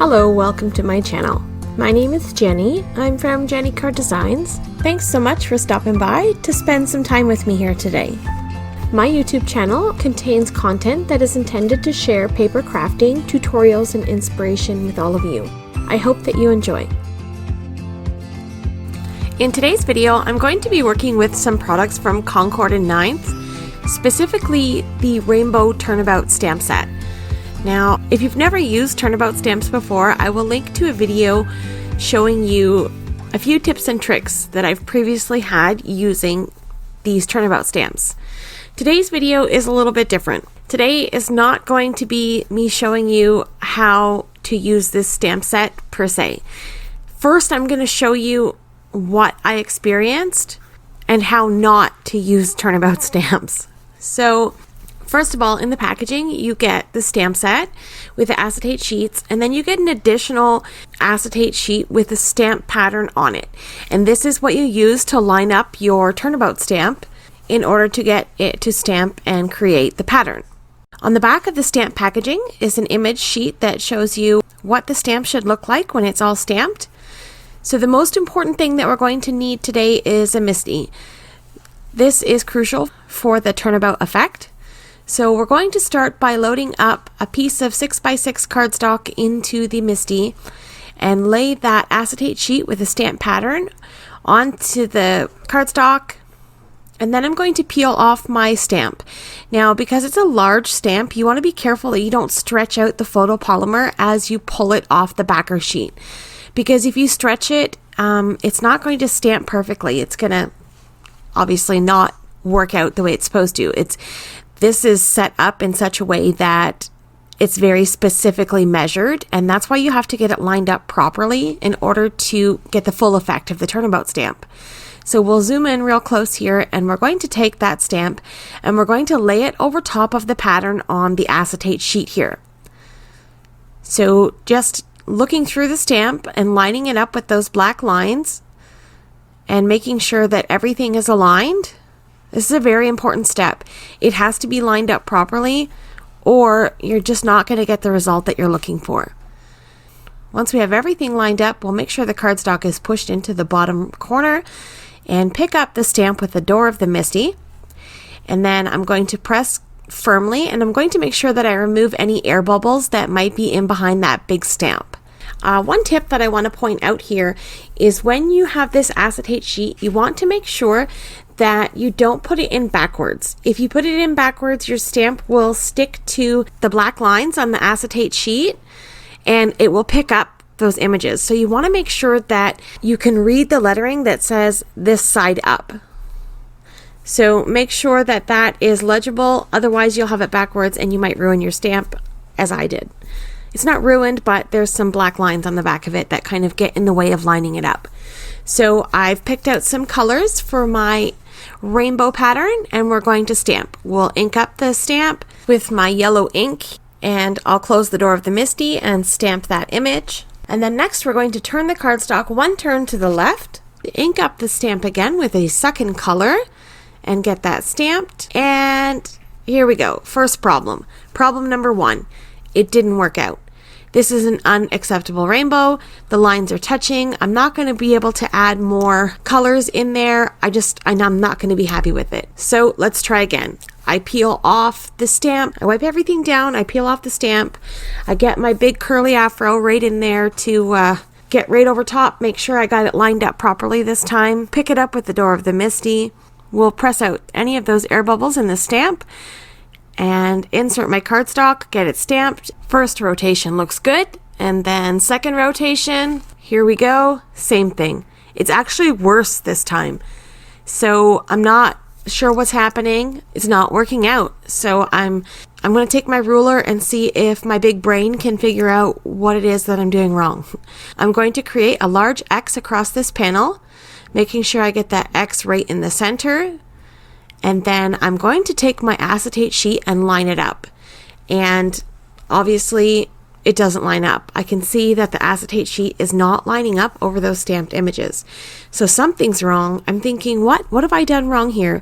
Hello, welcome to my channel. My name is Jenny. I'm from JennyCardDesigns. Thanks so much for stopping by to spend some time with me here today. My YouTube channel contains content that is intended to share paper crafting, tutorials, and inspiration with all of you. I hope that you enjoy. In today's video, I'm going to be working with some products from Concord 9th, specifically the Rainbow Turnabout stamp set. Now, if you've never used Turnabout stamps before, I will link to a video showing you a few tips and tricks that I've previously had using these Turnabout stamps. Today's video is a little bit different. Today is not going to be me showing you how to use this stamp set per se. First, I'm going to show you what I experienced and how not to use Turnabout stamps. So, first of all, in the packaging, you get the stamp set with the acetate sheets, and then you get an additional acetate sheet with a stamp pattern on it. And this is what you use to line up your Turnabout stamp in order to get it to stamp and create the pattern. On the back of the stamp packaging is an image sheet that shows you what the stamp should look like when it's all stamped. So the most important thing that we're going to need today is a MISTI. This is crucial for the Turnabout effect. So we're going to start by loading up a piece of 6x6 cardstock into the MISTI and lay that acetate sheet with a stamp pattern onto the cardstock, and then I'm going to peel off my stamp. Now, because it's a large stamp, you want to be careful that you don't stretch out the photopolymer as you pull it off the backer sheet, because if you stretch it, it's not going to stamp perfectly. It's going to obviously not work out the way it's supposed to. This is set up in such a way that it's very specifically measured, and that's why you have to get it lined up properly in order to get the full effect of the Turnabout stamp. So we'll zoom in real close here, and we're going to take that stamp and we're going to lay it over top of the pattern on the acetate sheet here. So just looking through the stamp and lining it up with those black lines and making sure that everything is aligned. This is a very important step. It has to be lined up properly, or you're just not going to get the result that you're looking for. Once we have everything lined up, we'll make sure the cardstock is pushed into the bottom corner and pick up the stamp with the door of the MISTI. And then I'm going to press firmly, and I'm going to make sure that I remove any air bubbles that might be in behind that big stamp. One tip that I want to point out here is when you have this acetate sheet, you want to make sure that you don't put it in backwards. If you put it in backwards, your stamp will stick to the black lines on the acetate sheet and it will pick up those images. So you want to make sure that you can read the lettering that says this side up. So make sure that that is legible, otherwise you'll have it backwards and you might ruin your stamp, as I did. It's not ruined, but there's some black lines on the back of it that kind of get in the way of lining it up. So I've picked out some colors for my rainbow pattern, and we're going to stamp. We'll ink up the stamp with my yellow ink, and I'll close the door of the MISTI and stamp that image. And then next we're going to turn the cardstock one turn to the left, ink up the stamp again with a second color, and get that stamped. And here we go. First problem. Problem number one. It didn't work out. This is an unacceptable rainbow. The lines are touching. I'm not going to be able to add more colors in there. I'm not going to be happy with it. So let's try again. I peel off the stamp. I wipe everything down. I peel off the stamp. I get my big curly afro right in there to get right over top. Make sure I got it lined up properly this time. Pick it up with the door of the MISTI. We'll press out any of those air bubbles in the stamp and insert my cardstock, get it stamped. First rotation looks good, and then second rotation, here we go, same thing. It's actually worse this time. So I'm not sure what's happening. It's not working out. So I'm going to take my ruler and see if my big brain can figure out what it is that I'm doing wrong. I'm going to create a large X across this panel, making sure I get that X right in the center. And then I'm going to take my acetate sheet and line it up. And obviously it doesn't line up. I can see that the acetate sheet is not lining up over those stamped images. So something's wrong. I'm thinking, what have I done wrong here?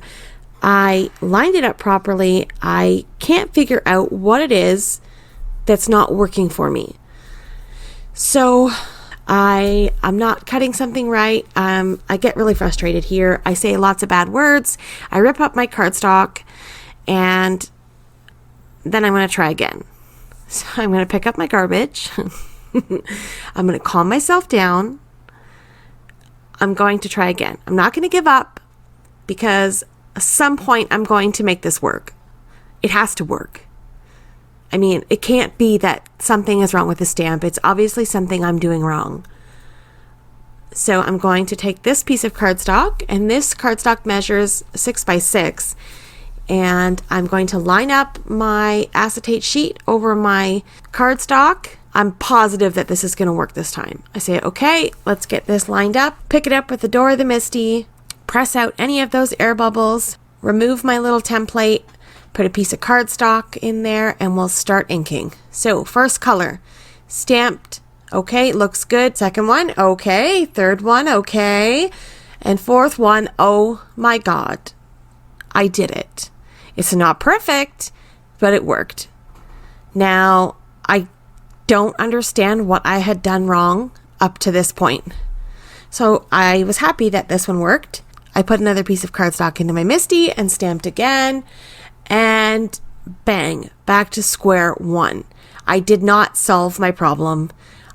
I lined it up properly. I can't figure out what it is that's not working for me. So I'm not cutting something right. I get really frustrated here. I say lots of bad words. I rip up my cardstock, and then I'm going to try again. So I'm going to pick up my garbage. I'm going to calm myself down. I'm going to try again. I'm not going to give up, because at some point I'm going to make this work. It has to work. I mean, it can't be that something is wrong with the stamp. It's obviously something I'm doing wrong. So I'm going to take this piece of cardstock, and this cardstock measures 6 by 6. And I'm going to line up my acetate sheet over my cardstock. I'm positive that this is going to work this time. I say, okay, let's get this lined up. Pick it up with the door of the MISTI. Press out any of those air bubbles. Remove my little template. Put a piece of cardstock in there, and we'll start inking. So first color, stamped. Okay, looks good. Second one, okay. Third one, okay. And fourth one, oh my God, I did it. It's not perfect, but it worked. Now, I don't understand what I had done wrong up to this point. So I was happy that this one worked. I put another piece of cardstock into my MISTI and stamped again. And bang, back to square one. I did not solve my problem.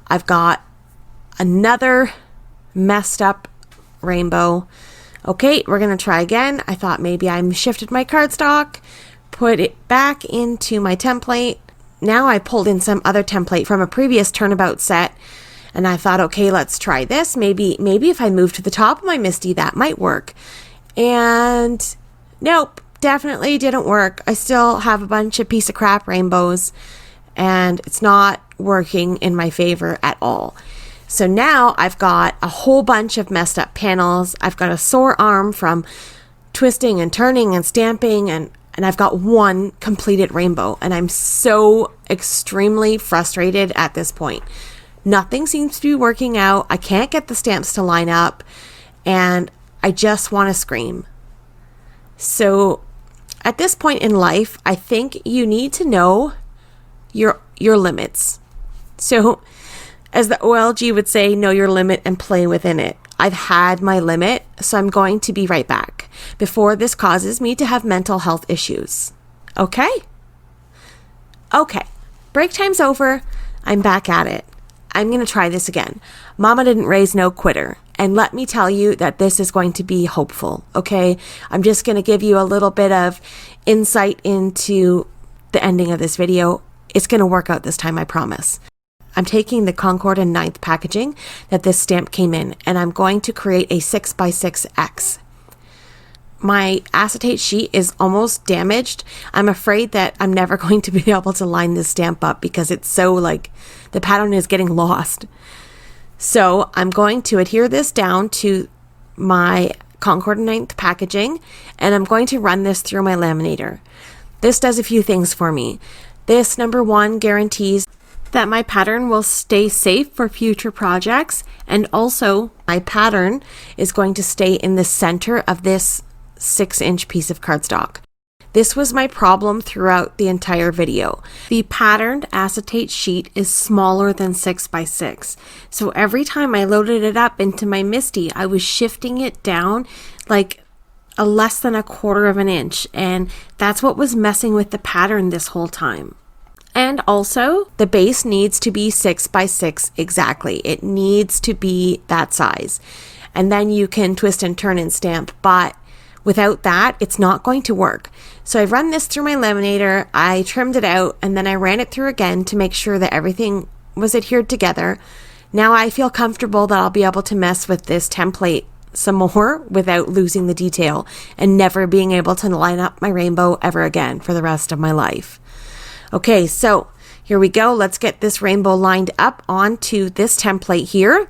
I've got another messed up rainbow. Okay, we're going to try again. I thought maybe I shifted my cardstock, put it back into my template. Now I pulled in some other template from a previous Turnabout set, and I thought, okay, let's try this. Maybe if I move to the top of my MISTI, that might work. And nope. Definitely didn't work. I still have a bunch of piece of crap rainbows, and it's not working in my favor at all. So now I've got a whole bunch of messed up panels. I've got a sore arm from twisting and turning and stamping, and I've got one completed rainbow, and I'm so extremely frustrated at this point. Nothing seems to be working out. I can't get the stamps to line up, and I just want to scream. So at this point in life, I think you need to know your limits. So as the OLG would say, know your limit and play within it. I've had my limit, so I'm going to be right back before this causes me to have mental health issues. Okay? Okay. Break time's over. I'm back at it. I'm going to try this again. Mama didn't raise no quitter. And let me tell you that this is going to be hopeful, okay? I'm just going to give you a little bit of insight into the ending of this video. It's going to work out this time, I promise. I'm taking the Concord 9th packaging that this stamp came in, and I'm going to create a 6 by 6X. My acetate sheet is almost damaged. I'm afraid that I'm never going to be able to line this stamp up because it's so the pattern is getting lost. So I'm going to adhere this down to my Concord 9th packaging, and I'm going to run this through my laminator. This does a few things for me. This, number one, guarantees that my pattern will stay safe for future projects, and also my pattern is going to stay in the center of this 6-inch piece of cardstock. This was my problem throughout the entire video. The patterned acetate sheet is smaller than 6 by 6. So every time I loaded it up into my MISTI, I was shifting it down like a less than 1/4 of an inch. And that's what was messing with the pattern this whole time. And also, the base needs to be 6 by 6 exactly. It needs to be that size. And then you can twist and turn and stamp, but without that, it's not going to work. So I run this through my laminator, I trimmed it out, and then I ran it through again to make sure that everything was adhered together. Now I feel comfortable that I'll be able to mess with this template some more without losing the detail and never being able to line up my rainbow ever again for the rest of my life. Okay, so here we go. Let's get this rainbow lined up onto this template here.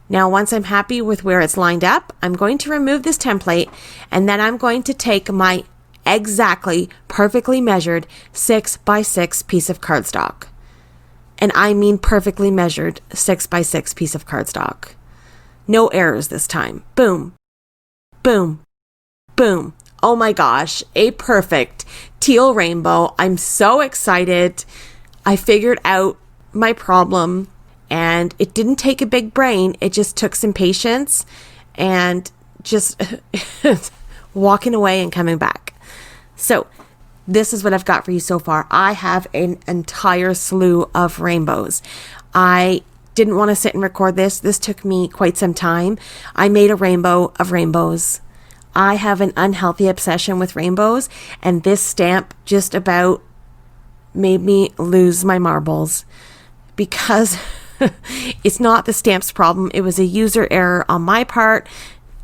Now, once I'm happy with where it's lined up, I'm going to remove this template, and then I'm going to take my exactly perfectly measured 6 by 6 piece of cardstock. And I mean perfectly measured 6 by 6 piece of cardstock. No errors this time. Boom, boom, boom. Oh my gosh, a perfect teal rainbow. I'm so excited. I figured out my problem. And it didn't take a big brain. It just took some patience and just walking away and coming back. So this is what I've got for you so far. I have an entire slew of rainbows. I didn't want to sit and record this. This took me quite some time. I made a rainbow of rainbows. I have an unhealthy obsession with rainbows, and this stamp just about made me lose my marbles because it's not the stamp's problem. It was a user error on my part.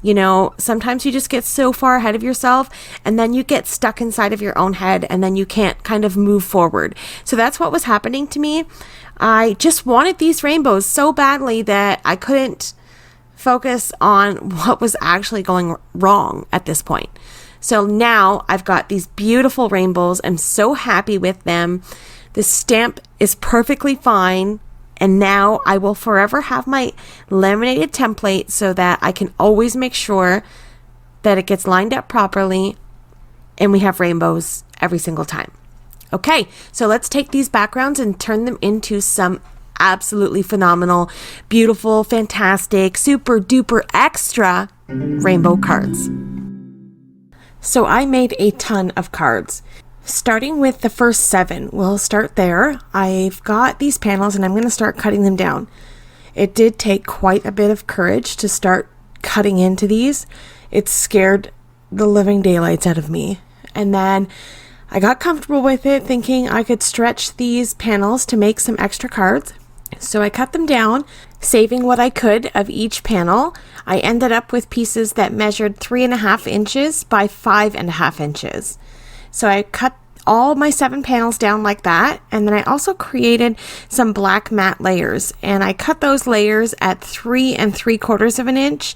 You know, sometimes you just get so far ahead of yourself and then you get stuck inside of your own head and then you can't kind of move forward. So that's what was happening to me. I just wanted these rainbows so badly that I couldn't focus on what was actually going wrong at this point. So now I've got these beautiful rainbows. I'm so happy with them. The stamp is perfectly fine. And now I will forever have my laminated template so that I can always make sure that it gets lined up properly and we have rainbows every single time. Okay, so let's take these backgrounds and turn them into some absolutely phenomenal, beautiful, fantastic, super duper extra rainbow cards. So I made a ton of cards. Starting with the first 7, we'll start there. I've got these panels and I'm going to start cutting them down. It did take quite a bit of courage to start cutting into these. It scared the living daylights out of me. And then I got comfortable with it, thinking I could stretch these panels to make some extra cards. So I cut them down, saving what I could of each panel. I ended up with pieces that measured 3.5 inches by 5.5 inches. So I cut all my 7 panels down like that, and then I also created some black matte layers, and I cut those layers at 3 3/4 of an inch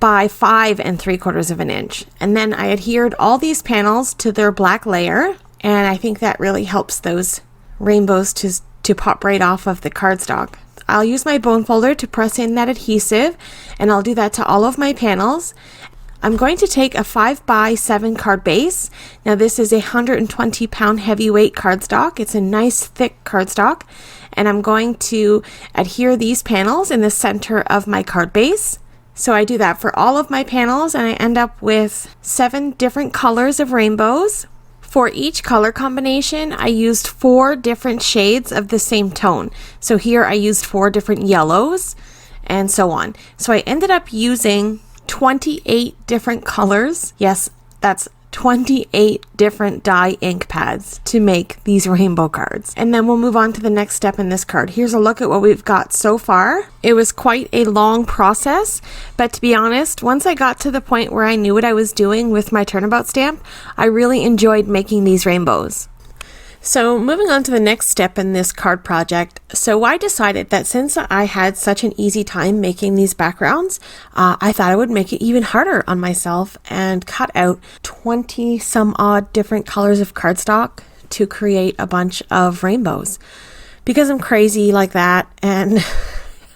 by 5 3/4 of an inch. And then I adhered all these panels to their black layer, and I think that really helps those rainbows to pop right off of the cardstock. I'll use my bone folder to press in that adhesive, and I'll do that to all of my panels. I'm going to take a 5x7 card base. Now this is a 120 pound heavyweight cardstock. It's a nice thick cardstock, and I'm going to adhere these panels in the center of my card base. So I do that for all of my panels, and I end up with 7 different colors of rainbows. For each color combination, I used 4 different shades of the same tone. So here I used 4 different yellows and so on. So I ended up using 28 different colors. Yes, that's 28 different dye ink pads to make these rainbow cards. And then we'll move on to the next step in this card. Here's a look at what we've got so far. It was quite a long process, but to be honest, once I got to the point where I knew what I was doing with my Turnabout stamp, I really enjoyed making these rainbows. So moving on to the next step in this card project. So I decided that since I had such an easy time making these backgrounds, I thought I would make it even harder on myself and cut out 20 some odd different colors of cardstock to create a bunch of rainbows. Because I'm crazy like that, and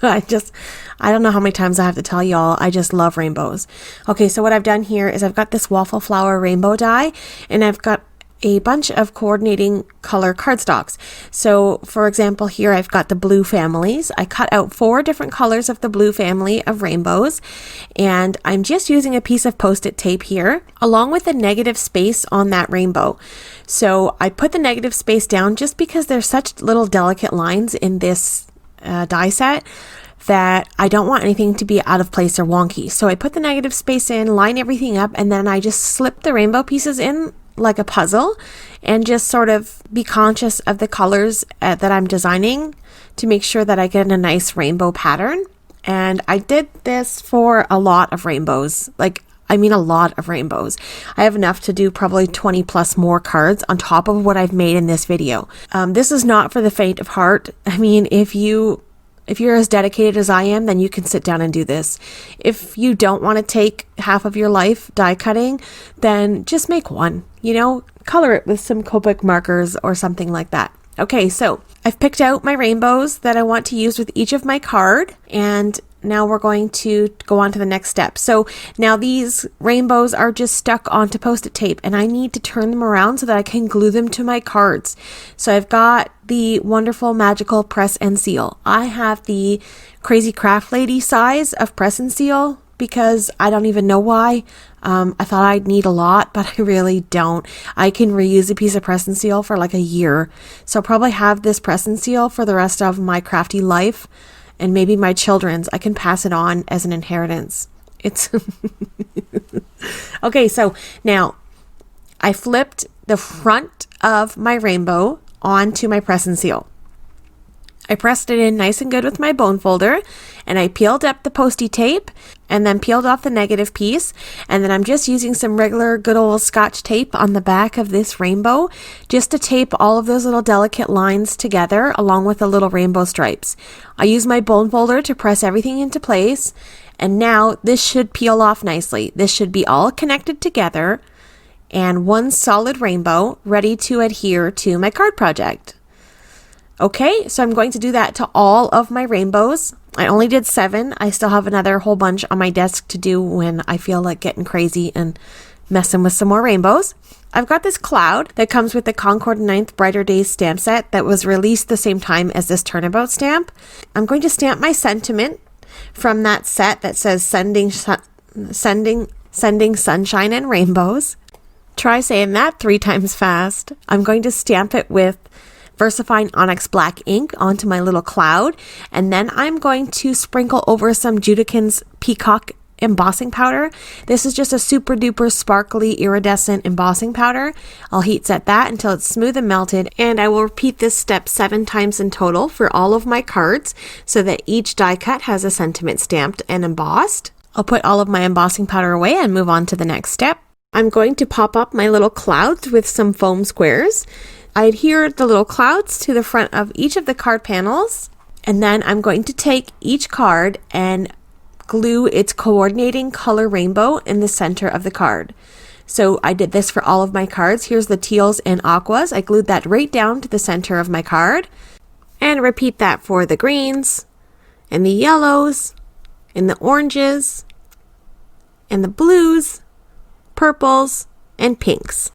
I don't know how many times I have to tell y'all, I just love rainbows. Okay, so what I've done here is I've got this waffle flower rainbow die, and I've got a bunch of coordinating color cardstocks. So for example, here I've got the blue families. I cut out 4 different colors of the blue family of rainbows, and I'm just using a piece of Post-it tape here along with the negative space on that rainbow. So I put the negative space down just because there's such little delicate lines in this die set that I don't want anything to be out of place or wonky. So I put the negative space in, line everything up, and then I just slip the rainbow pieces in like a puzzle and just sort of be conscious of the colors that I'm designing to make sure that I get a nice rainbow pattern. And I did this for a lot of rainbows, a lot of rainbows. I have enough to do probably 20 plus more cards on top of what I've made in this video. This is not for the faint of heart. I mean, if you're as dedicated as I am, then you can sit down and do this. If you don't want to take half of your life die cutting, then just make one, color it with some Copic markers or something like that. Okay, so I've picked out my rainbows that I want to use with each of my card, and now we're going to go on to the next step. So now these rainbows are just stuck onto Post-it tape, and I need to turn them around so that I can glue them to my cards. So I've got the wonderful magical press and seal. I have the crazy craft lady size of press and seal because I don't even know why. I thought I'd need a lot, but I really don't. I can reuse a piece of press and seal for like a year. So I'll probably have this press and seal for the rest of my crafty life, and maybe my children's. I can pass it on as an inheritance. It's okay. So now I flipped the front of my rainbow onto my press and seal. I pressed it in nice and good with my bone folder, and I peeled up the Post-it tape and then peeled off the negative piece. And then I'm just using some regular good old Scotch tape on the back of this rainbow just to tape all of those little delicate lines together along with the little rainbow stripes. I use my bone folder to press everything into place, and now this should peel off nicely. This should be all connected together and one solid rainbow ready to adhere to my card project. Okay, so I'm going to do that to all of my rainbows. I only did 7. I still have another whole bunch on my desk to do when I feel like getting crazy and messing with some more rainbows. I've got this cloud that comes with the Concord 9th Brighter Days stamp set that was released the same time as this Turnabout stamp. I'm going to stamp my sentiment from that set that says sending sunshine and rainbows. Try saying that 3 times fast. I'm going to stamp it with VersaFine Onyx Black ink onto my little cloud, and then I'm going to sprinkle over some Judikins Peacock embossing powder. This is just a super duper sparkly iridescent embossing powder. I'll heat set that until it's smooth and melted, and I will repeat this step 7 times in total for all of my cards so that each die cut has a sentiment stamped and embossed. I'll put all of my embossing powder away and move on to the next step. I'm going to pop up my little clouds with some foam squares. I adhere the little clouds to the front of each of the card panels, and then I'm going to take each card and glue its coordinating color rainbow in the center of the card. So I did this for all of my cards. Here's the teals and aquas. I glued that right down to the center of my card, and repeat that for the greens and the yellows and the oranges and the blues, purples, and pinks.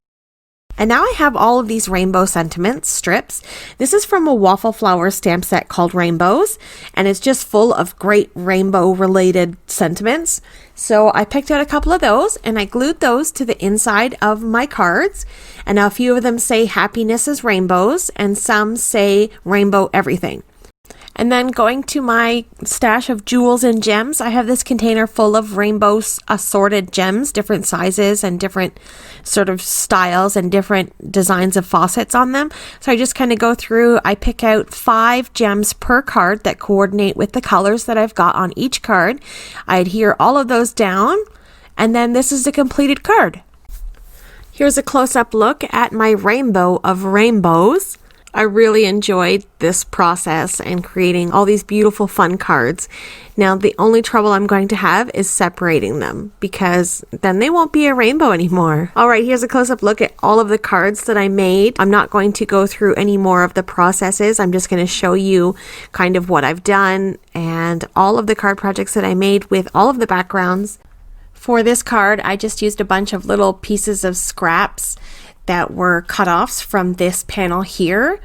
And now I have all of these rainbow sentiments strips. This is from a waffle flower stamp set called Rainbows, and it's just full of great rainbow related sentiments. So I picked out a couple of those and I glued those to the inside of my cards. And now a few of them say happiness is rainbows and some say rainbow everything. And then going to my stash of jewels and gems, I have this container full of rainbow assorted gems, different sizes and different sort of styles and different designs of faucets on them. So I just kind of go through, I pick out 5 gems per card that coordinate with the colors that I've got on each card. I adhere all of those down, and then this is the completed card. Here's a close-up look at my rainbow of rainbows. I really enjoyed this process and creating all these beautiful fun cards. Now the only trouble I'm going to have is separating them because then they won't be a rainbow anymore. Alright, here's a close-up look at all of the cards that I made. I'm not going to go through any more of the processes. I'm just going to show you kind of what I've done and all of the card projects that I made with all of the backgrounds. For this card, I just used a bunch of little pieces of scraps that were cut-offs from this panel here,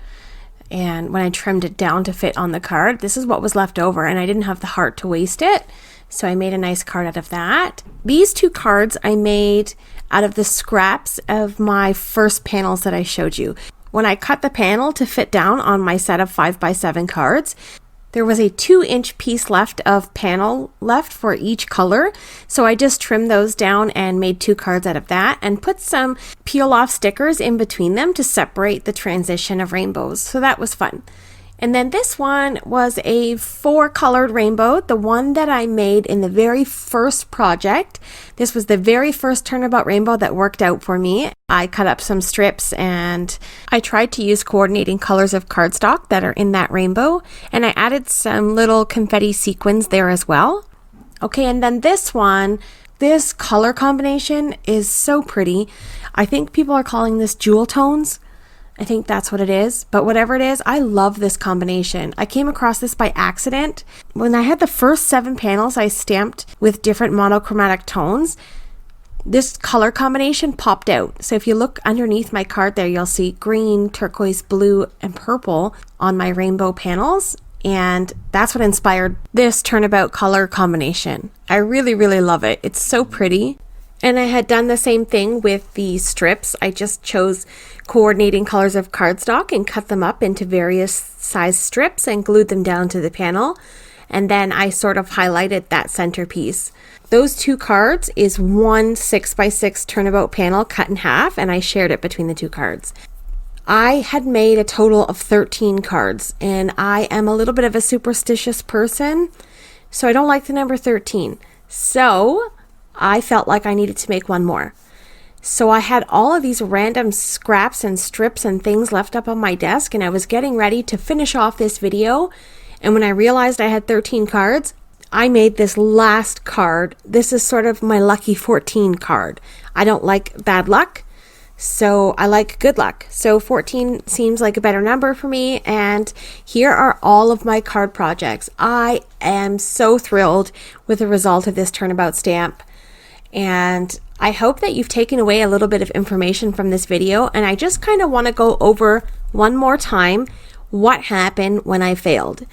and when I trimmed it down to fit on the card, this is what was left over, and I didn't have the heart to waste it, so I made a nice card out of that. These 2 cards I made out of the scraps of my first panels that I showed you. When I cut the panel to fit down on my set of 5x7 cards, there was a 2-inch piece left of panel left for each color, so I just trimmed those down and made 2 cards out of that and put some peel-off stickers in between them to separate the transition of rainbows, so that was fun. And then this one was a 4-colored rainbow, the one that I made in the very first project. This was the very first Turnabout rainbow that worked out for me. I cut up some strips and I tried to use coordinating colors of cardstock that are in that rainbow, and I added some little confetti sequins there as well. Okay, and then this one, this color combination is so pretty. I think people are calling this jewel tones. I think that's what it is. But whatever it is, I love this combination. I came across this by accident. When I had the first 7 panels I stamped with different monochromatic tones, this color combination popped out. So if you look underneath my card there, you'll see green, turquoise, blue, and purple on my rainbow panels. And that's what inspired this turnabout color combination. I really, really love it. It's so pretty. And I had done the same thing with the strips. I just chose coordinating colors of cardstock and cut them up into various size strips and glued them down to the panel. And then I sort of highlighted that centerpiece. Those 2 cards is one 6x6 turnabout panel cut in half, and I shared it between the 2 cards. I had made a total of 13 cards, and I am a little bit of a superstitious person, so I don't like the number 13. So I felt like I needed to make one more. So I had all of these random scraps and strips and things left up on my desk, and I was getting ready to finish off this video. And when I realized I had 13 cards, I made this last card. This is sort of my lucky 14 card. I don't like bad luck, so I like good luck. So 14 seems like a better number for me. And here are all of my card projects. I am so thrilled with the result of this Turnabout stamp. And I hope that you've taken away a little bit of information from this video. And I just kind of want to go over one more time what happened when I failed.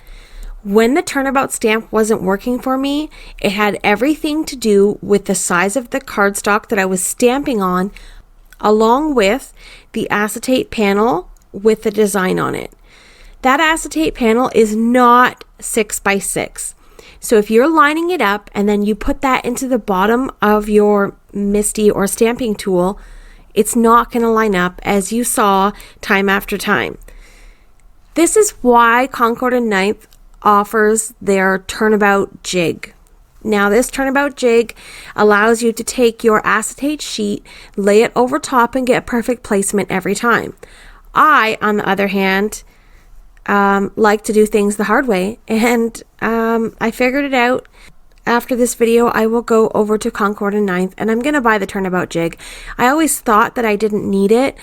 When the Turnabout stamp wasn't working for me, it had everything to do with the size of the cardstock that I was stamping on, along with the acetate panel with the design on it. That acetate panel is not 6x6. So if you're lining it up and then you put that into the bottom of your MISTI or stamping tool, it's not going to line up, as you saw time after time. This is why Concord 9th offers their Turnabout Jig. Now this Turnabout Jig allows you to take your acetate sheet, lay it over top, and get perfect placement every time. I, on the other hand, like to do things the hard way, and I figured it out. After this video, I will go over to Concord 9th, and I'm going to buy the Turnabout Jig. I always thought that I didn't need it,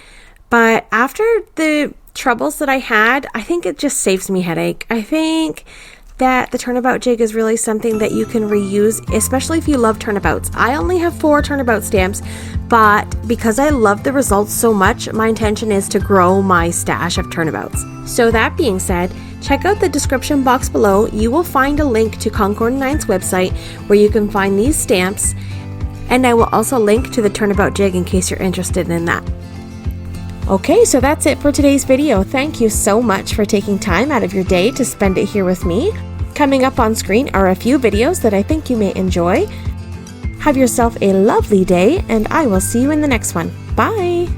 but after the troubles that I had, I think it just saves me headache. I think that the Turnabout Jig is really something that you can reuse, especially if you love turnabouts. I only have 4 turnabout stamps, but because I love the results so much, my intention is to grow my stash of turnabouts. So that being said, check out the description box below. You will find a link to Concord 9th's website where you can find these stamps, and I will also link to the Turnabout Jig in case you're interested in that. Okay, so that's it for today's video. Thank you so much for taking time out of your day to spend it here with me. Coming up on screen are a few videos that I think you may enjoy. Have yourself a lovely day, and I will see you in the next one. Bye!